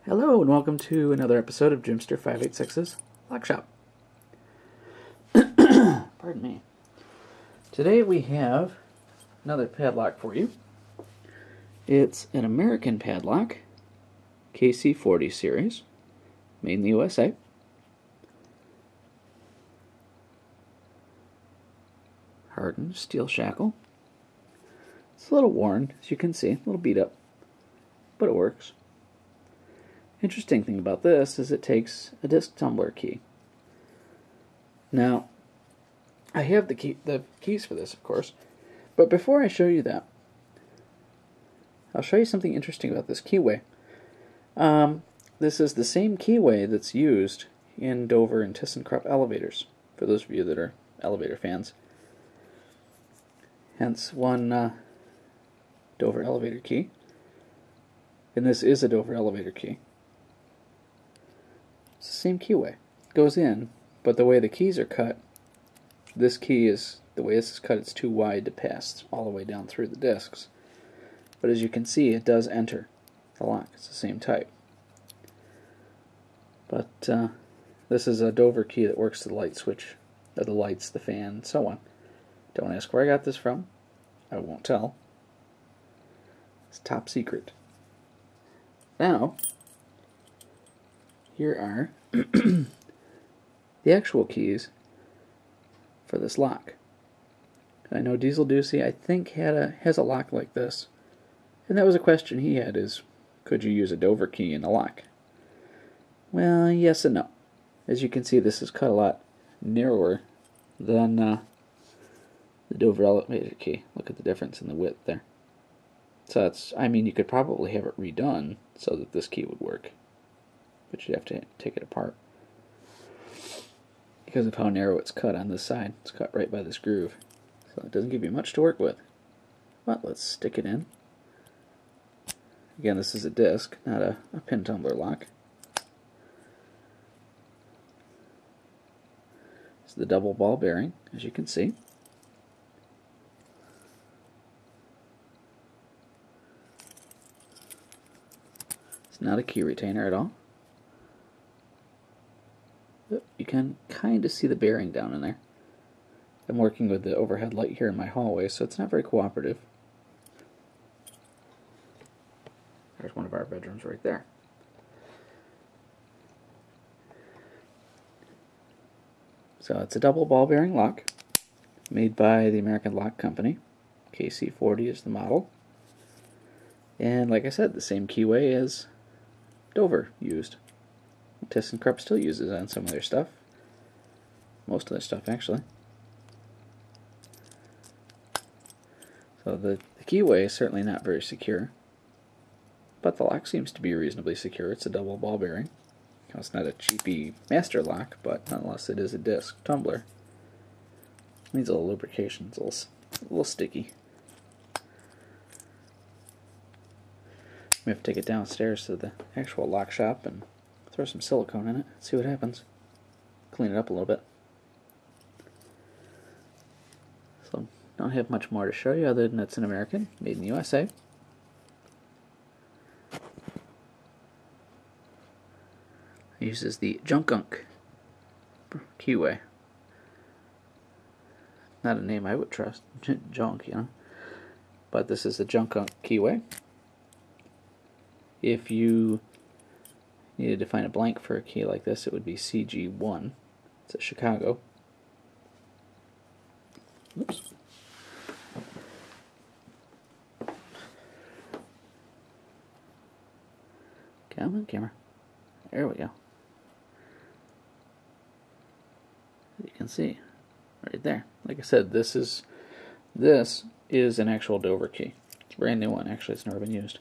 Hello and welcome to another episode of Jimster 586's Lock Shop. Pardon me. Today we have another padlock for you. It's an American padlock, KC-40 series, made in the USA. Hardened steel shackle. It's a little worn, as you can see, a little beat up, but it works. Interesting thing about this is it takes a disc tumbler key. Now, I have the keys for this, of course, but before I show you that, I'll show you something interesting about this keyway. This is the same keyway that's used in Dover and ThyssenKrupp elevators, for those of you that are elevator fans. Hence one Dover elevator key, and this is a Dover elevator key. It's the same keyway. It goes in, but the way the keys are cut, this key is, the way this is cut, it's too wide to pass all the way down through the discs. But as you can see, it does enter the lock. It's the same type. But this is a Dover key that works to the light switch, or the lights, the fan, and so on. Don't ask where I got this from. I won't tell. It's top secret. Now, here are the actual keys for this lock. I know Diesel Ducey, I think, has a lock like this. And that was a question he had, is could you use a Dover key in a lock? Well, yes and no. As you can see, this is cut a lot narrower than the Dover elevator key. Look at the difference in the width there. So it's, I mean, you could probably have it redone so that this key would work, but you'd have to take it apart because of how narrow it's cut on this side. It's cut right by this groove, so it doesn't give you much to work with. But let's stick it in. Again, this is a disc, not a pin tumbler lock. It's the double ball bearing, as you can see. It's not a key retainer at all. You can kind of see the bearing down in there. I'm working with the overhead light here in my hallway, so it's not very cooperative. There's one of our bedrooms right there. So it's a double ball bearing lock made by the American Lock Company. KC-40 is the model. And like I said, the same keyway as Dover used. ThyssenKrupp still uses on some of their stuff. Most of their stuff, actually. So the keyway is certainly not very secure, but the lock seems to be reasonably secure. It's a double ball bearing. It's not a cheapy master lock, but nonetheless it is a disc tumbler. It needs a little lubrication. It's a little sticky. We have to take it downstairs to the actual lock shop and throw some silicone in it, see what happens. Clean it up a little bit. So, don't have much more to show you other than it's an American, made in the USA. It uses the Junk keyway. Not a name I would trust. Junk, you know. But this is the Junk keyway. If you needed to find a blank for a key like this, it would be CG1. It's at Chicago. Oops. Come on, camera. There we go. You can see right there. Like I said, this is an actual Dover key. It's a brand new one. Actually, it's never been used.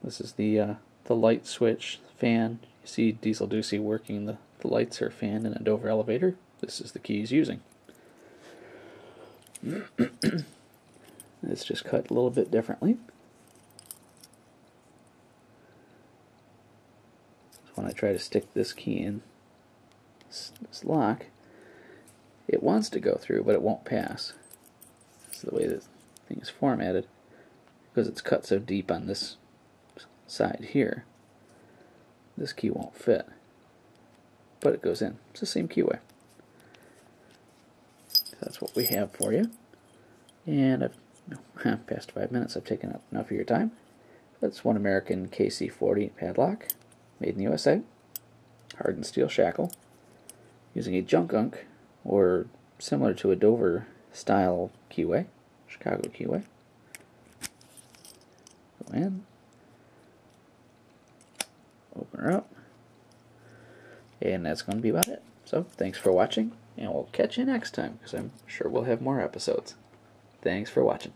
This is the light switch, fan. You see Diesel Ducey working the lights or fan in a Dover elevator. This is the key he's using. It's just cut a little bit differently. So when I try to stick this key in this lock, it wants to go through, but it won't pass. That's the way the thing is formatted, because it's cut so deep on this side here. this key won't fit, but it goes in. It's the same keyway. So that's what we have for you. And I've past 5 minutes. I've taken up enough of your time. That's one American KC-40 padlock, made in the USA. Hardened steel shackle, using a junk-unk, or similar to a Dover style keyway, Chicago keyway. Go in, open her up, and that's going to be about it. So thanks for watching, and we'll catch you next time, because I'm sure we'll have more episodes. Thanks for watching.